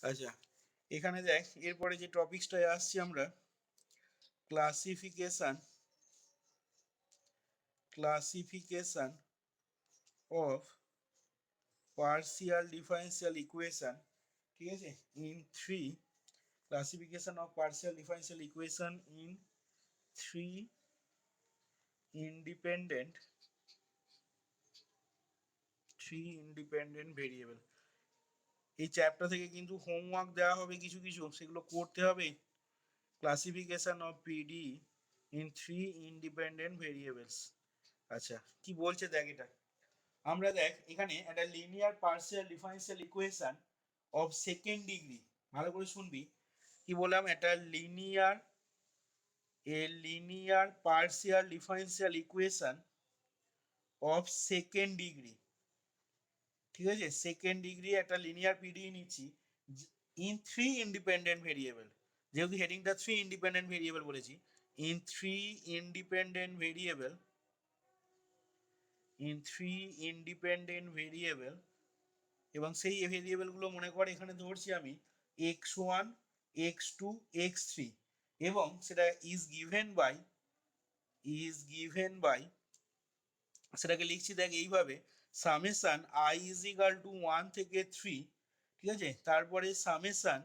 আচ্ছা, এখানে দেখ এরপরে যে টপিকসটায় আসছি আমরা, classification classification of partial differential equation. ঠিক আছে, in three, classification of partial differential equation in three independent variable. এই চ্যাপ্টার থেকে কিন্তু হোমওয়ার্ক দেওয়া হবে কিছু কিছু, সেগুলো করতে হবে। Classification of PD in three independent variables. আচ্ছা, কি বলছে দেখ এটা। আমরা দেখ এখানে একটা linear partial differential equation of second degree, ভালো করে শুনবি কি বললাম, একটা linear partial differential equation of second degree. ঠিক আছে, সেকেন্ড ডিগ্রি একটা লিনিয়ার পিডি নিচ্ছি ইন থ্রি ইন্ডিপেন্ডেন্ট ভেরিয়েবল, যেহেতু হেডিংটা থ্রি ইন্ডিপেন্ডেন্ট ভেরিয়েবল বলেছি, ইন থ্রি ইন্ডিপেন্ডেন্ট ভেরিয়েবল এবং সেই ভেরিয়েবলগুলো মনে কর এখানে ধরছি আমি x1 x2 x3, এবং সেটা ইজ গিভেন বাই সেটাকে লিখছি দেখ এইভাবে, summation i is equal to 1 থেকে 3। ঠিক আছে, তারপরে summation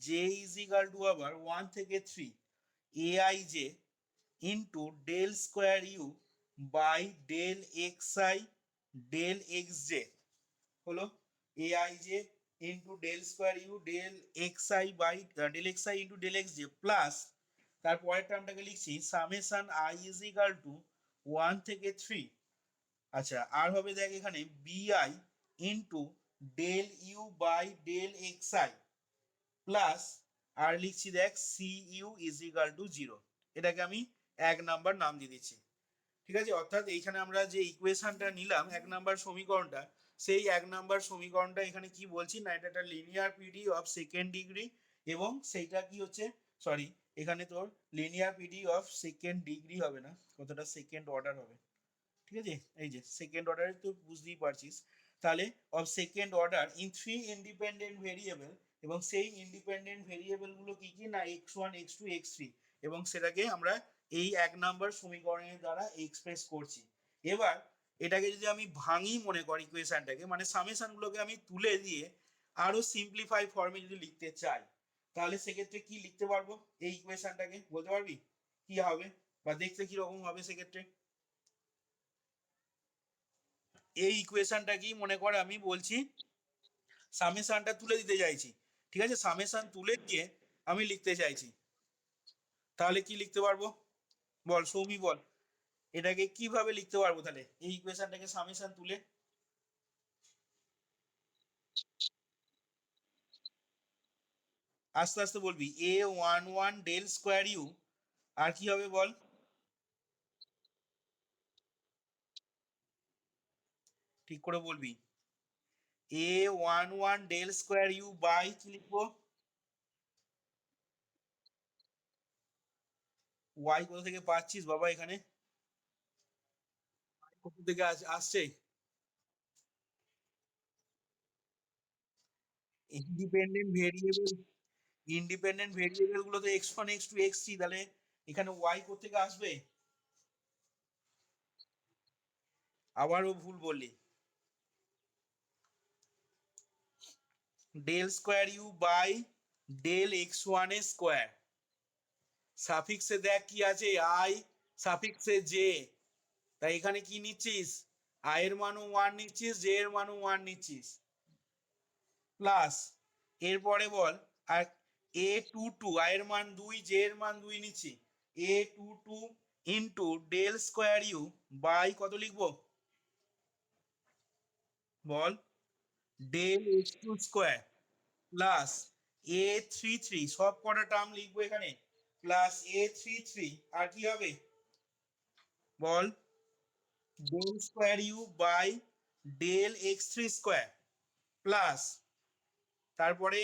j is equal to আবার 1 থেকে 3 aij into del square u by del xi del xj হলো aij into del square u del xi by del xi into del xj plus তারপরের টার্মটাকে লিখছি summation i is equal to 1 থেকে 3। আচ্ছা, আর হবে দেখ এখানে b i into del u by del xi plus আর লিখছি দেখ c u is equal to 0। এটাকে আমি 1 নাম্বার নাম দিয়ে দিচ্ছি। ঠিক আছে, অর্থাৎ এইখানে আমরা যে ইকুয়েশনটা নিলাম 1 নাম্বার সমীকরণটা, সেই 1 নাম্বার সমীকরণটা এখানে কি বলছি না, এটা একটা linear PD of second degree, এবং সেইটা কি হচ্ছে, সরি, এখানে তোর linear PD of second degree হবে না, কতটা সেকেন্ড অর্ডার হবে। ঠিক আছে, এই যে সেকেন্ড অর্ডারে তো বুঝতেই পারছিস, তাহলে of second order in three independent variable, এবং সেই ইন্ডিপেন্ডেন্ট ভেরিয়েবলগুলো কি কি না x1 x2 x3, এবং সেটাকে আমরা এই 1 নাম্বার সমীকরণের দ্বারা এক্সপ্রেস করছি। এবার এটাকে যদি আমি ভাঙি মনে করি ইকুয়েশনটাকে, মানে সামেশনগুলোকে আমি তুলে দিয়ে আরো সিম্পলিফাই ফর্মে যদি লিখতে চাই, তাহলে সেক্ষেত্রে কি লিখতে পারবো এই ইকুয়েশনটাকে, বলতে পারবি কি হবে বা দেখতে কি রকম হবে সেক্ষেত্রে। এই ইকুয়েশনটা কি মনে কর আমি বলছি সামেশনটা তুলে দিতে চাইছি। ঠিক আছে, সামেশন তুলে দিয়ে আমি লিখতে চাইছি, তাহলে কি লিখতে পারবো বল সৌমি, বল এটাকে কিভাবে লিখতে পারবো তাহলে এই ইকুয়েশনটাকে সামেশন তুলে। আস্তে আস্তে বলবি, a11 ডেল স্কোয়ার ইউ, আর কি হবে বল, ঠিক করে বলবি, a11 del square u by কি লিখবো, ওয়াই কোথা থেকে পাচ্ছিস বাবা, এখানে কোথা থেকে আসছে, ইন্ডিপেন্ডেন্ট ভেরিয়েবল, গুলো তো x1 x2 x3, তাহলে এখানে ওয়াই কোথেকে আসবে, আবারও ভুল বললি, del square u by del x1 এর স্কোয়ার, সাফিক্সে দেখ কি আছে আই, সাফিক্সে জে, তাই এখানে কি নিচ্ছিস, আই এর মানও 1 নিচ্ছিস, জে এর মানও 1 নিচ্ছিস, প্লাস এরপরে বল, আর a22 আই এর মান 2, জে এর মান 2 নিচ্ছি, a22 into del square u by কত লিখবো বল, del x2 square plus a33, সব কটা টার্ম লিখবো এখানে, প্লাস a33, আর কি হবে বল, del square u by del x3 square plus তারপরে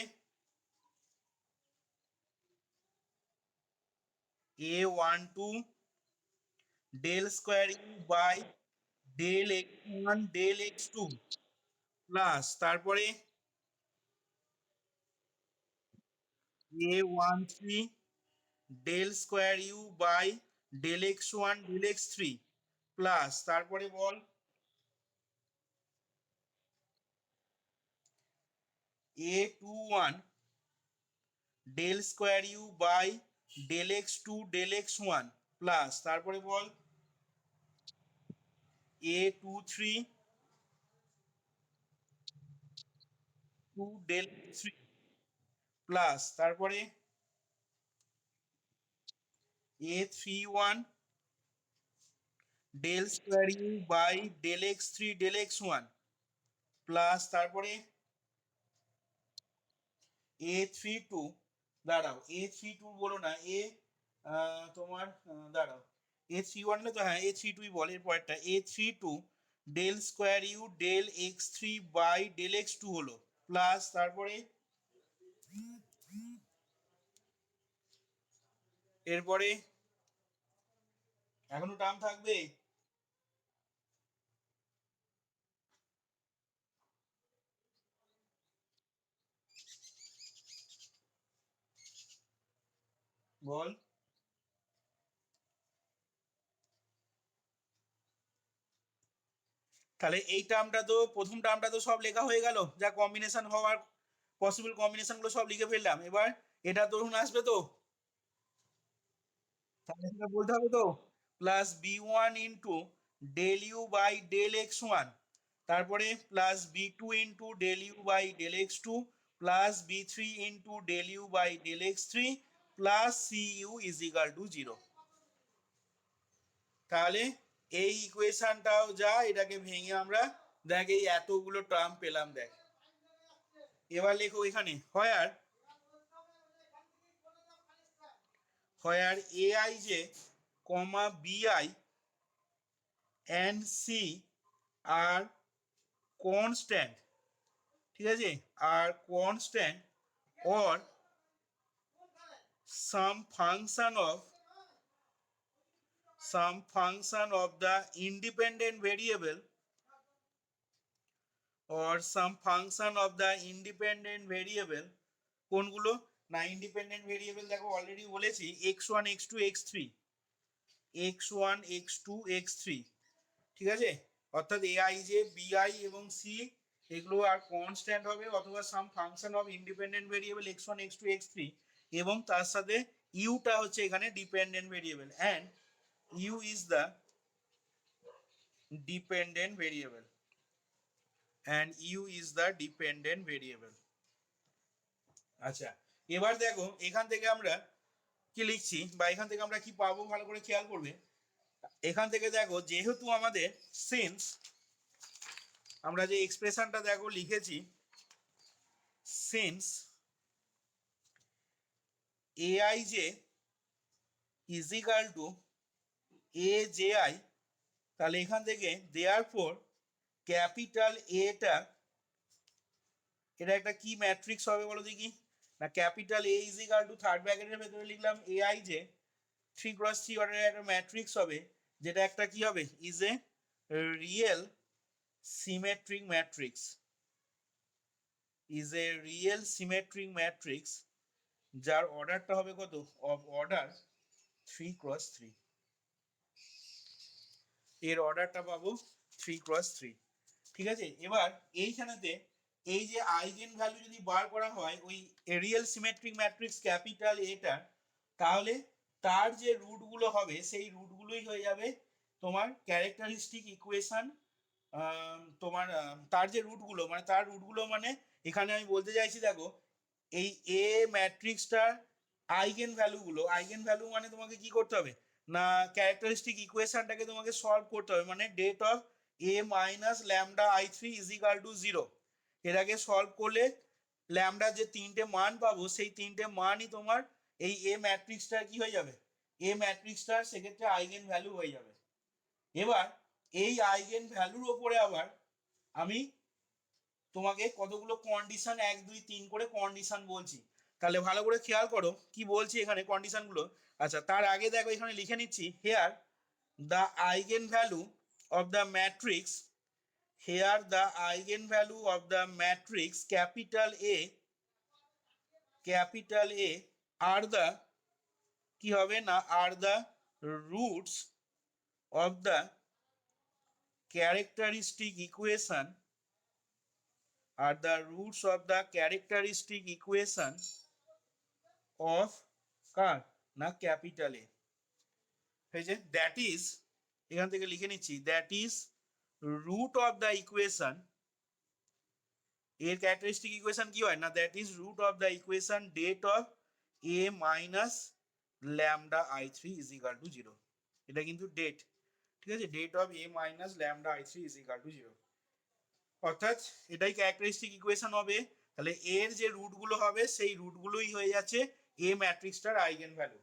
a12 del square u by del x1 del x2 plus তারপরে a21 del square u by del x1 del x2 plus তারপরে a22 del square u by del x1 del x2 plus তারপরে a22 del square u by del x1 del x2 plus তারপরে a21 del square u by del x2 del x1 del x2 plus তারপরে A13 del square u by del x1 del x3 plus তারপরে বল A21 del square u by del x2 del x1 plus তারপরে বল A23 2 del 3 plus তারপরে A31 del square u by del x3 del x1 plus তারপরে A32 দাঁড়াও A32 বলো না তোমার দাঁড়াও A31 না তো হ্যাঁ A32 বল এর পরেরটা A32 del square u del x3 by del x2 হলো প্লাস তারপরে এরপরে এখনো টার্ম থাকবে বল তাহলে এই টার্মটা তো প্রথম টার্মটা তো সব লেখা হয়ে গেল যা কম্বিনেশন হওয়ার পসিবল কম্বিনেশন গুলো সব লিখে ফেললাম এবার এটা ধরুন আসবে তো তাহলে সেটা বলতে হবে তো plus b1 into del u by del x1 তারপরে plus b2 into del u by del x2 plus b3 into del u by del x3 plus cu is equal to 0। তাহলে এই ইকুয়েশনটাও যা এটাকে ভেঙে আমরা দেখ এই এতগুলো টার্ম পেলাম দেখ এবার লেখো এখানে হোয়ার aij comma bi and c are constant ঠিক আছে আর constant or some function of the independent variable or some function of the independent variable কোনগুলো না ইন্ডিপেন্ডেন্ট ভেরিয়েবল দেখো অলরেডি বলেছি x1 x2 x3 x1 x2 x3 ঠিক আছে অর্থাৎ aij bi এবং c এগুলো আর কনস্ট্যান্ট হবে অথবা some function of independent variable x1 x2 x3 এবং তার সাথে ইউটা হচ্ছে এখানে dependent variable and u is the dependent variable আচ্ছা এবার দেখো এখান থেকে আমরা কি লিখছি বা এখান থেকে আমরা কি পাবো ভালো করে খেয়াল করবে এখান থেকে দেখো যেহেতু আমাদের সিন্স আমরা যে এক্সপ্রেশনটা দেখো লিখেছি since aij is equal two aji তাহলে এখান থেকে দেয়ারফর ক্যাপিটাল এটা একটা কি ম্যাট্রিক্স হবে বলো দেখি না capital A is equal two third ব্র্যাকেটের ভেতরে লিখলাম aij 3x3 অর্ডারের একটা ম্যাট্রিক্স হবে যেটা একটা কি হবে is a real symmetric matrix যার অর্ডারটা হবে কত অফ অর্ডার 3x3 এর অর্ডারটা পাবো 3x3 ঠিক আছে এবার এইখানেতে এই যে আইগেন ভ্যালু যদি বার করা হয় ওই রিয়েল সিমেট্রিক ম্যাট্রিক্স ক্যাপিটাল এটা তাহলে তার যে রুটগুলো হবে সেই রুটগুলোই হয়ে যাবে তোমার ক্যারেক্টারিস্টিক ইকুয়েশন তোমার তার যে রুটগুলো মানে তার রুটগুলো মানে এখানে আমি বলতে চাইছি দেখো এই এ ম্যাট্রিক্সটার আইগেন ভ্যালু মানে তোমাকে কি করতে হবে না ক্যারেক্টারিস্টিক ইকুয়েশনটাকে তোমাকে সলভ করতে হবে মানে det of A minus lambda i3 is equal to 0 এটাকে সলভ করলে ল্যামডার যে তিনটে মান পাবো সেই তিনটে মানই তোমার এই এ ম্যাট্রিক্সটার কি হয়ে যাবে এ ম্যাট্রিক্সটার সেক্ষেত্রে আইগেন ভ্যালু হয়ে যাবে এবার এই আইগেন ভ্যালুর ওপরে আবার আমি তোমাকে কতগুলো কন্ডিশন 1 2 3 করে কন্ডিশন বলছি তাহলে ভালো করে খেয়াল করো কি বলছি এখানে কন্ডিশনগুলো আচ্ছা তার আগে দেখো এখানে লিখে নিচ্ছি here the eigen value of the matrix capital A capital A আর দ্য কি হবে না আর the roots of the characteristic equation আর the roots of the characteristic equation of কার না ক্যাপিটাল এ হয়েছে দ্যাট ইজ এখান থেকে লিখে নিচ্ছি that is root of the equation এর ক্যারেক্টারিস্টিক ইকুয়েশন কি হয় না that is root of the equation det of A minus lambda I three is equal to zero এটা কিন্তু ডেট ঠিক আছে det of A minus lambda I three is equal to zero অর্থাৎ এটাই characteristic equation হবে তাহলে এর যে রুটগুলো হবে সেই রুটগুলোই হয়ে যাচ্ছে এ ম্যাট্রিক্সটার আইগেন ভ্যালু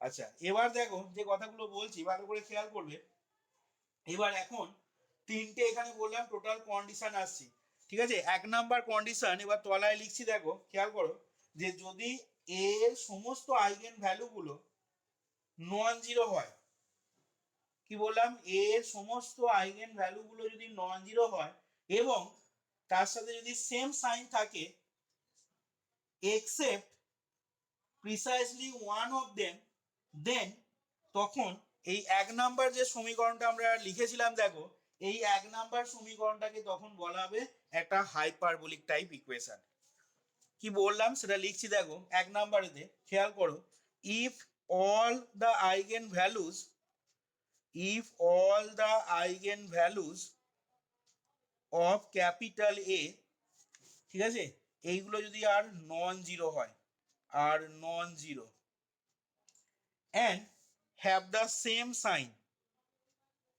আচ্ছা এবার দেখো যে কথাগুলো বলছি ভালো করে খেয়াল করবে এবার এখন তিনটে এখানে বললাম টোটাল কন্ডিশন আসছে ঠিক আছে এক নাম্বার কন্ডিশন এবার তলায় লিখছি দেখো খেয়াল করো যে যদি এর সমস্ত আইগেন ভ্যালুগুলো নন জিরো হয় কি বললাম এর সমস্ত আইগেন ভ্যালুগুলো যদি নন জিরো হয় এবং তার সাথে যদি সেম সাইন থাকে except precisely one of them then তখন এই এক নাম্বার যে সমীকরণটা আমরা লিখেছিলাম দেখো এই এক নাম্বার সমীকরণটাকে তখন বলা হবে একটা হাইপারবোলিক টাইপ ইকুয়েশন কি বললাম সেটা লিখছি দেখো এক নাম্বারেতে খেয়াল করো if all the eigen values if all the eigenvalues of capital A ঠিক আছে এইগুলো যদি আর নন জিরো হয় আর non zero and have the same sign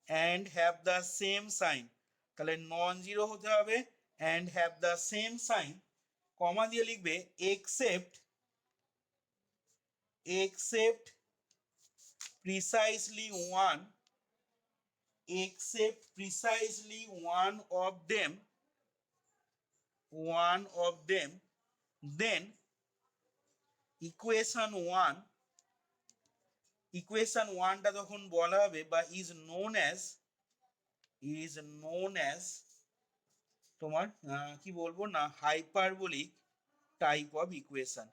and have the same sign তাহলে নন জিরো হতে হবে and have the same sign কমা দিয়ে লিখবে except precisely one except precisely one of them then equation 1 টা তখন বলা হবে বা is known as তোমার কি বলবো না hyperbolic type of equation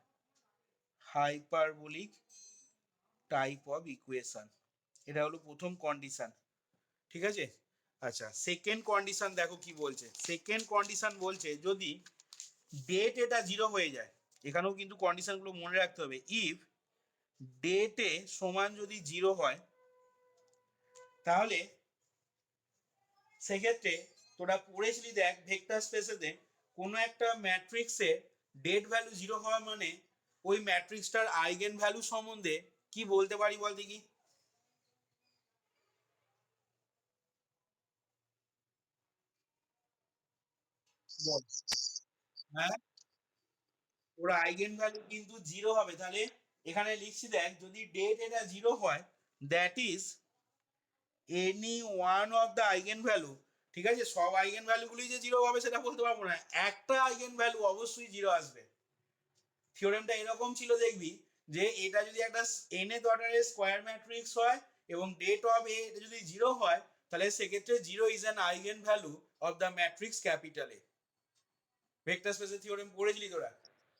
hyperbolic type of equation এটা হলো প্রথম কন্ডিশন ঠিক আছে আচ্ছা সেকেন্ড কন্ডিশন দেখো কি বলছে সেকেন্ড কন্ডিশন বলছে যদি ডেট এটা জিরো হয়ে যায় এখানেও কিন্তু কন্ডিশনগুলো মনে রাখতে হবে ইফ ডেটে সমান যদি জিরো হয় তাহলে সেক্ষেত্রে তোরা পড়েছিলি দেখ ভেক্টর স্পেসেতে কোনো একটা ম্যাট্রিক্সে ডেট ভ্যালু জিরো হওয়া মানে ওই ম্যাট্রিক্সটার আইগেন ভ্যালু সম্বন্ধে কি বলতে পারি বল দেখি বল হ্যাঁ ওর আইগেন ভ্যালু কিন্তু জিরো হবে তাহলে এখানে লিখছি দেখ যদি ডেট এটা জিরো হয় that is any one of the eigen value ঠিক আছে সব আইগেন ভ্যালুগুলি যে জিরো হবে সেটা বলতে পারবো না একটা আইগেন ভ্যালু অবশ্যই জিরো আসবে থিওরেমটা এরকম ছিল দেখবি যে এটা যদি একটা nth অর্ডারের স্কোয়ার ম্যাট্রিক্স হয় এবং ডেট অফ এ যদি জিরো হয় তাহলে সেক্ষেত্রে zero is an eigen value of the matrix capital A vector স্পেসের থিওরেম পড়েছিলি তোরা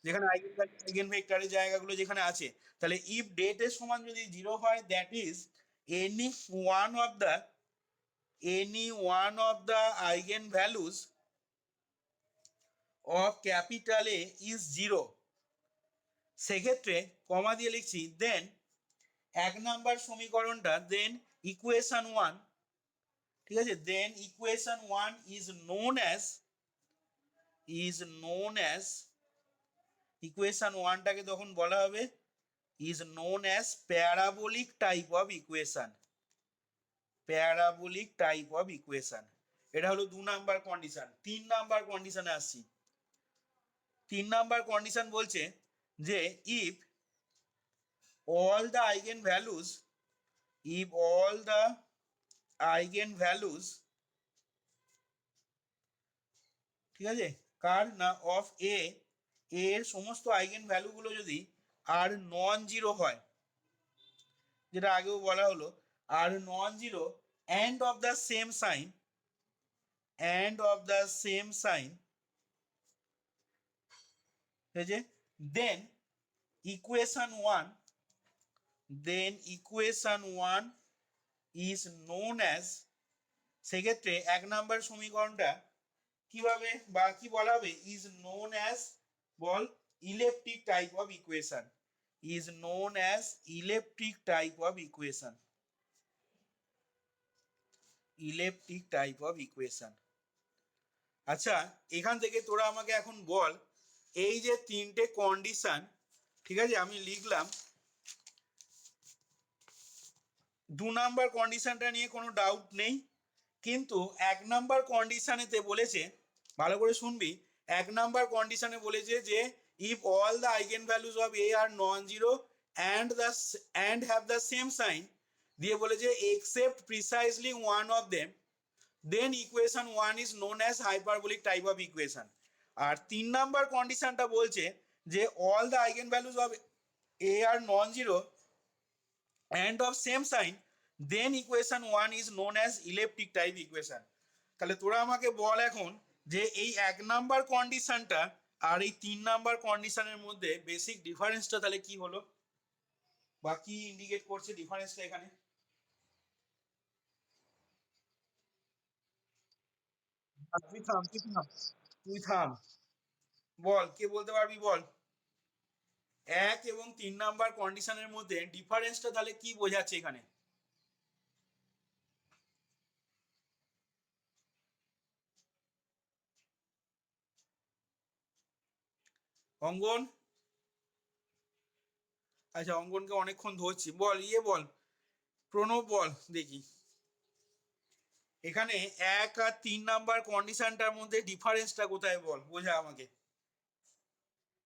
যেখানে আইগেন ভ্যালু আইগেন ভেক্টরের জায়গাগুলো যেখানে আছে তাহলে ইফ ডেট এর সমান যদি জিরো হয় that is any one of the eigen values of capital A is zero সেক্ষেত্রে কমা দিয়ে লিখছি দেন এক নাম্বার সমীকরণটা দেন ইকুয়েশন ওয়ান ঠিক আছে then equation one is known as equation ওয়ানটাকে তখন বলা হবে is known as parabolic type of equation parabolic type of equation এটা হলো 2 নাম্বার কন্ডিশন 3 নাম্বার কন্ডিশনে আসছি 3 নাম্বার কন্ডিশন বলছে যে if all the eigenvalues if all the eigenvalues ঠিক আছে কার না অফ এ এর সমস্ত আইগেন ভ্যালুগুলো যদি আর নন জিরো হয় যেটা আগেও বলা হলো আর non zero and of the same sign ঠিক আছে then equation 1, then equation 1 is known as, সেক্ষেত্রে 1 নাম্বার সমীকরণটা কিভাবে বা কি বলা হবে, ইজ নোন অ্যাজ, বল, elliptic type of equation, is known as elliptic type of equation, elliptic type of equation. আচ্ছা, এখান থেকে তোরা আমাকে এখন বল, এই যে তিনটে কন্ডিশন, ঠিক আছে, আমি লিখলাম, 2 নাম্বার কন্ডিশনটা নিয়ে কোনো ডাউট নেই, কিন্তু 1 নাম্বার কন্ডিশনেতে বলেছে, ভালো করে শুনবি, 1 নাম্বার কন্ডিশনে বলেছে যে if all the eigen values of A are non zero and have the same sign, দিয়ে বলেছে except precisely one of them, then equation 1 is known as hyperbolic type of equation. আর 3 নাম্বার কন্ডিশনটা বলছে যে all the eigen values of A are non zero and of same sign, then equation 1 is known as elliptic type equation। তাহলে তোরা আমাকে বল এখন যে এই 1 নাম্বার কন্ডিশনটা আর এই 3 নাম্বার কন্ডিশনের মধ্যে বেসিক ডিফারেন্সটা তাহলে কি হলো বা কি ইন্ডিকেট করছে ডিফারেন্সটা এখানে? তুই থাম, তুই থাম, তুই থাম, বল, কে বলতে পারবি বল, 1 এবং 3 নাম্বার কন্ডিশনের মধ্যে ডিফারেন্সটা তাহলে কি বোঝাচ্ছে এখানে? অঙ্গন, আচ্ছা অঙ্গনকে অনেকক্ষণ ধরছি, বল, বল, প্রণব বল দেখি, এখানে 1 আর 3 নাম্বার কন্ডিশনটার মধ্যে ডিফারেন্সটা কোথায় বল, বোঝা আমাকে,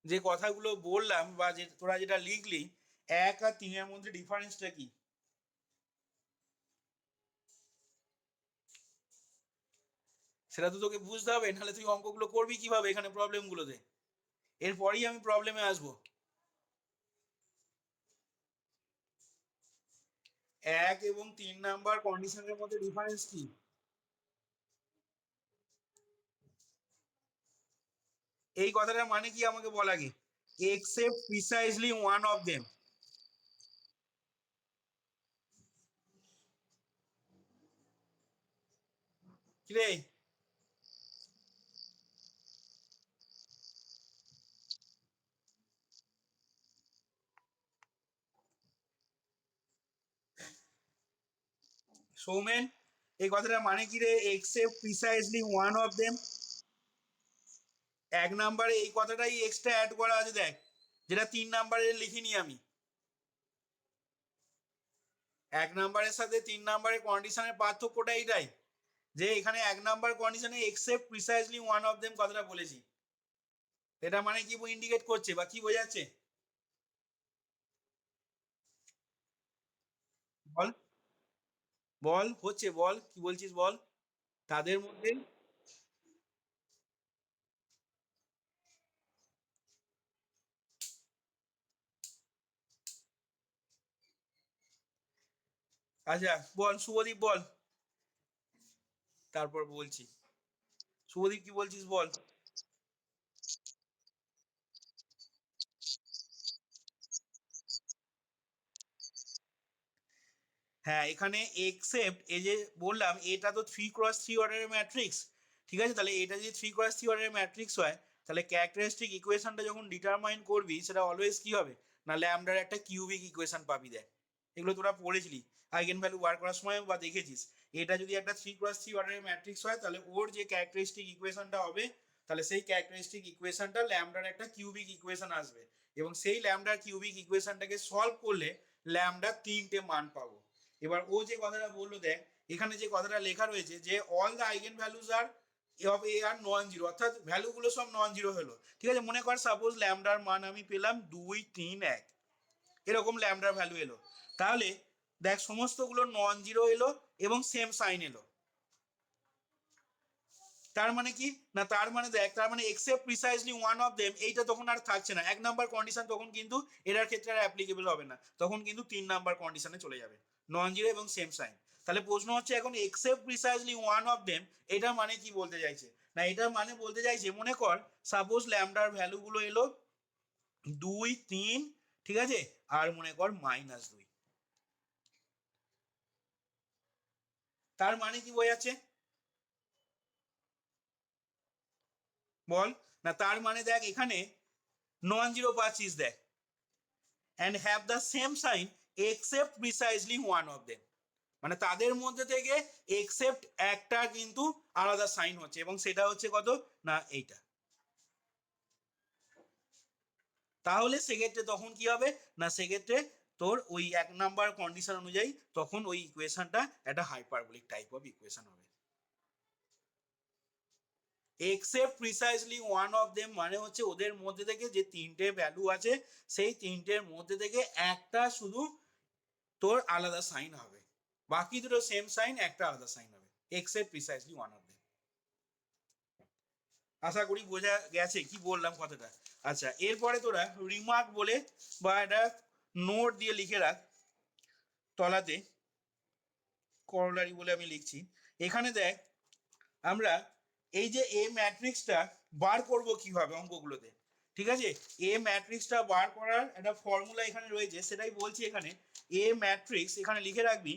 যে কথাগুলো বললাম বা যে তোরা যেটা লিখলি 1 আর 3 এর মধ্যে ডিফারেন্সটা কি? সেটা তো তোকে বুঝতে হবে, নাহলে তুই অঙ্কগুলো করবি কিভাবে এখানে প্রবলেমগুলোতে, এরপরেই আমি প্রবলেমে আসবো। 1 এবং 3 নাম্বার কন্ডিশনের মধ্যে ডিফারেন্স কি? এই কথাটার মানে কি আমাকে বল আগে, except precisely one of them, কি রে? সৌমেন, এই কথাটার মানে কি রে, except precisely one of them? 1 নাম্বারে এই কথাটাই এক্সট্রা অ্যাড করা আছে দেখ, যেটা 3 নাম্বারে লিখিনি আমি। 1 নাম্বারের সাথে 3 নাম্বারের কন্ডিশনের পার্থক্যটা এইটাই, যে এখানে 1 নাম্বার কন্ডিশনে except precisely one of them কথাটা বলেছি, এটা মানে কি ইন্ডিকেট করছে বা কি বোঝাচ্ছে বল, বল হচ্ছে, বল কি বলছিস বল, তাদের মধ্যে, আচ্ছা বল শুভদীপ বল, তারপর বলছি, শুভদীপ কি বলছিস বল। হ্যাঁ, এখানে এক্সেপ্ট, এই যে বললাম এটা তো 3x3 অর্ডারের ম্যাট্রিক্স, ঠিক আছে, তাহলে এটা যদি 3x3 অর্ডারের ম্যাট্রিক্স হয়, তাহলে ক্যারেক্টারিস্টিক ইকুয়েশনটা যখন ডিটারমাইন করবি সেটা অলওয়েজ কি হবে না, ল্যামডার একটা কিউবিক ইকুয়েশন পাবি দেখ, এগুলো তোরা পড়েছিলি আইগেন ভ্যালু বার করার সময় বা দেখেছিস, এটা যদি একটা 3x3 অর্ডারের ম্যাট্রিক্স হয় তাহলে ওর যে ক্যারেক্টারিস্টিক ইকুয়েশনটা হবে, তাহলে সেই ক্যারেক্টারিস্টিক ইকুয়েশনটা ল্যামডার একটা কিউবিক ইকুয়েশন আসবে, এবং সেই ল্যামডার কিউবিক ইকুয়েশনটাকে সলভ করলে ল্যামডার 3টে মান পাবো। এবার ও যে কথাটা বললো দেখ, এখানে যে কথাটা লেখা রয়েছে যে all the eigen values are of A are non zero, অর্থাৎ ভ্যালুগুলো সব নন জিরো হলো, ঠিক আছে, মনে কর সাপোজ ল্যামডার মান আমি পেলাম 2 3 1, এরকম ল্যামডার ভ্যালু এলো, তাহলে দেখ সমস্তগুলো নন জিরো এলো এবং সেম সাইন এলো, তার মানে কি না, তার মানে দেখ, তার মানে except precisely one of them এইটা তখন আর থাকছে না, 1 নাম্বার কন্ডিশন তখন কিন্তু এটার ক্ষেত্রে আর অ্যাপ্লিকেবল হবে না, তখন কিন্তু 3 নাম্বার কন্ডিশনে চলে যাবে, নন জিরো এবং সেম সাইন। তাহলে প্রশ্ন হচ্ছে এখন except precisely one of them এটা মানে কি বলতে চাইছে, না এটা মানে বলতে চাইছে, মনে কর সাপোজ ল্যামডার ভ্যালুগুলো এলো 2 3 ঠিক আছে, আর মনে কর -2। তার মানে কি বোঝাচ্ছে বল না? তার মানে দেখ এখানে নন জিরো পাচ্ছিস দেখ, and have the same sign except precisely one of them, মানে তাদের মধ্যে থেকে এক্সেপ্ট একটা কিন্তু আলাদা সাইন হচ্ছে, এবং সেটা হচ্ছে কত না এইটা। তাহলে সেক্ষেত্রে তখন কি হবে না, সেক্ষেত্রে তোর ওই 1 নাম্বার কন্ডিশন অনুযায়ী তখন ওই ইকুয়েশনটা একটা হাইপারবোলিক টাইপ অফ ইকুয়েশন হবে। Except precisely one of them মানে হচ্ছে ওদের মধ্যে থেকে যে তিনটে ভ্যালু আছে সেই তিনটের মধ্যে থেকে একটা শুধু তোর আলাদা সাইন হবে, বাকি দুটো সেম সাইন, একটা আলাদা সাইন হবে। Except precisely one of them. আশা করি বোঝা গেছে কি বললাম কথাটা। আচ্ছা, এরপরে তোরা রিমার্ক বলে বা একটা নোট দিয়ে লিখে রাখ তলাতে, করোলারি বলে আমি লিখছি। এখানে দেখ আমরা এই যে এ ম্যাট্রিক্সটা বার করব কিভাবে অঙ্কগুলোতে, ঠিক আছে? এ ম্যাট্রিক্সটা বার করার একটা ফর্মুলা এখানে রয়েছে, সেটাই বলছি এখানে। এ ম্যাট্রিক্স এখানে লিখে রাখবি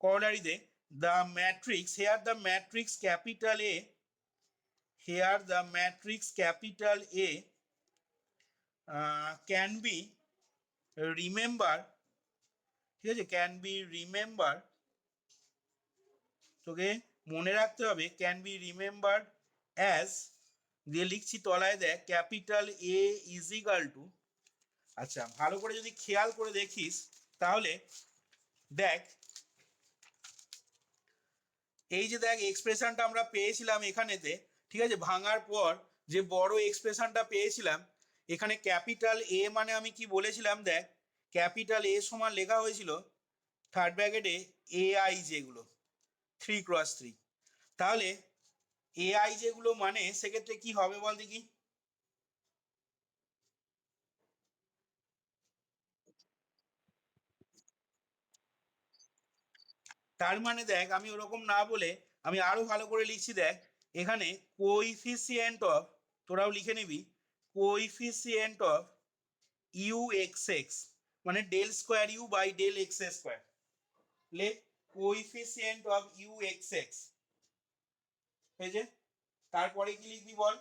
করোলারিতে, the matrix, here the matrix capital A, here the matrix capital A can be remember, ঠিক আছে, ক্যান বি রিমেম্বার, তোকে মনে রাখতে হবে ক্যান বি রিমেম্বার অ্যাজ, দিয়ে লিখছি তলায় দেখ capital A is equal two, আচ্ছা ভালো করে যদি খেয়াল করে দেখিস তাহলে দেখ এই যে দেখ এক্সপ্রেশনটা আমরা পেয়েছিলাম এখানেতে, ঠিক আছে, ভাঙার পর যে বড় এক্সপ্রেশনটা পেয়েছিলাম এখানে ক্যাপিটাল এ মানে আমি কি বলেছিলাম দেখ, ক্যাপিটাল এ সমান লেখা হয়েছিল থার্ড ব্র্যাকেটে এ আই যেগুলো 3x3, তাহলে এ আই যেগুলো মানে সেক্ষেত্রে কি হবে বল দেখি। তার মানে দেখ আমি ওরকম না বলে আমি আরো ভালো করে লিখছি দেখ, এখানে কোইফিসিয়েন্ট অফ, তোরাও লিখে নিবি, coefficient of u x x মানে del square u by del x square, লে coefficient of u x x হয়েছে। তারপরে কি লিখবি বল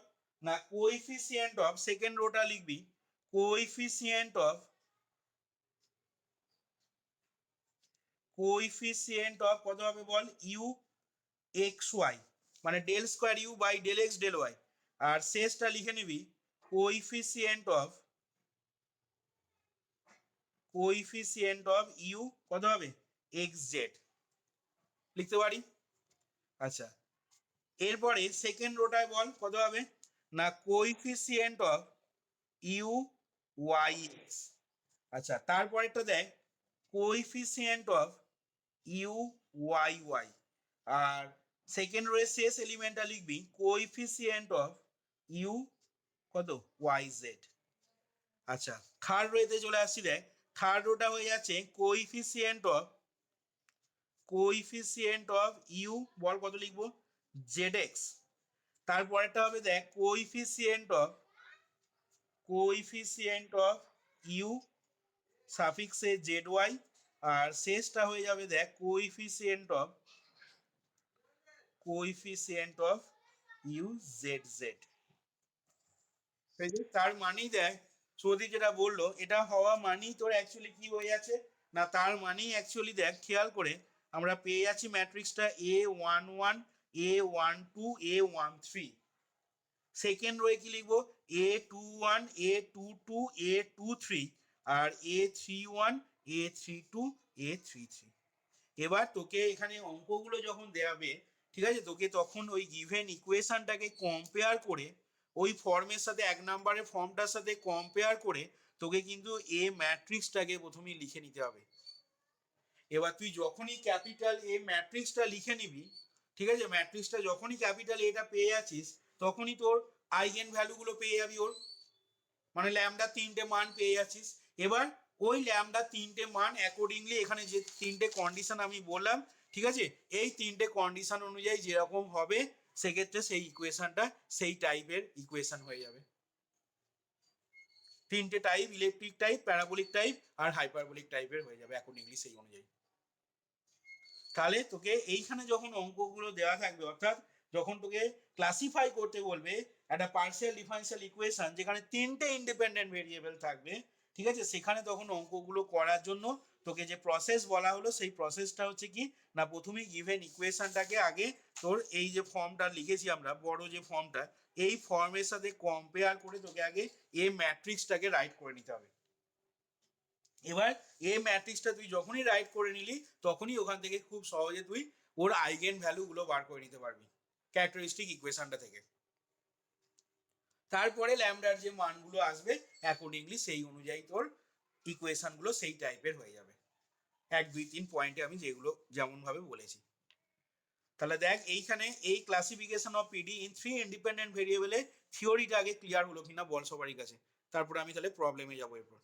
না, কোইফিসিয়েন্ট অফ, সেকেন্ড রোটা লিখবি কোইফিসিয়েন্ট অফ, কোইফিসিয়েন্ট অফ কত হবে বল, ইউ এক্স ওয়াই মানে del square u by del x del y, আর শেষটা লিখে নিবি coefficient of, coefficient of u কত হবে এক্স জেড, লিখতে পারি। আচ্ছা, এরপরে সেকেন্ড রোটায় বল কত হবে না, coefficient of u y x. আচ্ছা, তারপরেরটা দেখ coefficient of u y y, আর সেকেন্ড রোয়ের শেষ এলিমেন্টটা লিখবি কোইফিসিয়েন্ট অফ ইউ কত ওয়াই জেড। আচ্ছা, থার্ড রোতে চলে আসছি দেখ, থার্ড রোটা হয়ে যাচ্ছে কোইফিসিয়েন্ট অফ ইউ বল কত লিখবো জেড এক্স। তারপরেরটা হবে দেখ কোইফিসিয়েন্ট অফ ইউ সাফিক্সে জেড ওয়াই, আর শেষটা হয়ে যাবে দেখ coefficient of u z z. তার মানেই দেখ সৌদি যেটা বললো এটা হওয়া মানেই তোর অ্যাকচুয়ালি কি হয়ে যাচ্ছে না, তার মানেই অ্যাকচুয়ালি দেখ খেয়াল করে আমরা পেয়ে যাচ্ছি ম্যাট্রিক্সটা A11 A12 A13, সেকেন্ড রোয়ে কি লিখবো A21 A22 A23 আর A31 A32 A33। এবার তোকে এখানে অঙ্কগুলো যখন দেওয়াবে, ঠিক আছে, তোকে তখন ওই গিভেন ইকুয়েশনটাকে কম্পেয়ার করে ওই ফর্মের সাথে 1 নাম্বারের ফর্মটার সাথে কম্পেয়ার করে তোকে কিন্তু এ ম্যাট্রিক্সটাকে প্রথমেই লিখে নিতে হবে। এবার তুই যখনই ক্যাপিটাল এ ম্যাট্রিক্সটা লিখে নিবি, ঠিক আছে, ম্যাট্রিক্সটা যখনই ক্যাপিটাল এটা পেয়ে যাচ্ছিস তখনই তোর আইগেন ভ্যালুগুলো পেয়ে যাবি ওর, মানে ল্যামডা তিনটে মান পেয়ে যাচ্ছিস। এবার ওই ল্যামডা তিনটে মান অ্যাকর্ডিংলি এখানে যে তিনটে কন্ডিশন আমি বললাম, ঠিক আছে, এই তিনটে কন্ডিশন অনুযায়ী যেরকম হবে সেক্ষেত্রে সেই ইকুয়েশনটা সেই টাইপের ইকুয়েশন হয়ে যাবে। তিনটে type, electric type, parabolic type আর হাইপারবোলিক টাইপের হয়ে যাবে অ্যাকর্ডিংলি সেই অনুযায়ী। তাহলে তোকে এইখানে যখন অঙ্কগুলো দেওয়া থাকবে, অর্থাৎ যখন তোকে ক্লাসিফাই করতে বলবে একটা পার্শিয়াল ডিফারেনশিয়াল ইকুয়েশন যেখানে তিনটে ইন্ডিপেন্ডেন্ট ভেরিয়েবল থাকবে, ঠিক আছে, সেখানে তখন অঙ্কগুলো করার জন্য তোকে যে প্রসেস বলা হলো সেই প্রসেসটা হচ্ছে কি না, প্রথমে গিভেন ইকুয়েশনটাকে আগে তোর এই যে ফর্মটা লিখেছি আমরা, বড় যে ফর্মটা, এই ফর্মের সাথে কম্পেয়ার করে তোকে আগে এই ম্যাট্রিক্সটাকে রাইট করে নিতে হবে। এবার এই ম্যাট্রিক্সটা তুই যখনই রাইট করে নিলি তখনই ওখান থেকে খুব সহজে তুই ওর আইগেন ভ্যালু গুলো বার করে নিতে পারবি ক্যারেক্টারিস্টিক ইকুয়েশনটা থেকে। তারপরে ল্যামডার যে মানগুলো আসবে অ্যাকর্ডিংলি সেই অনুযায়ী তোর ইকুয়েশন গুলো সেই টাইপের হয়ে যাবে, 1 2 3 পয়েন্টে আমি যেগুলো যেমন ভাবে বলেছি। তাহলে দেখ এইখানে এই classification of PD in 3 independent ভেরিয়েবলে থিওরিটা আগে ক্লিয়ার হলো কিনা বল সবারই কাছে, তারপরে আমি তাহলে প্রবলেমে যাবো এরপর।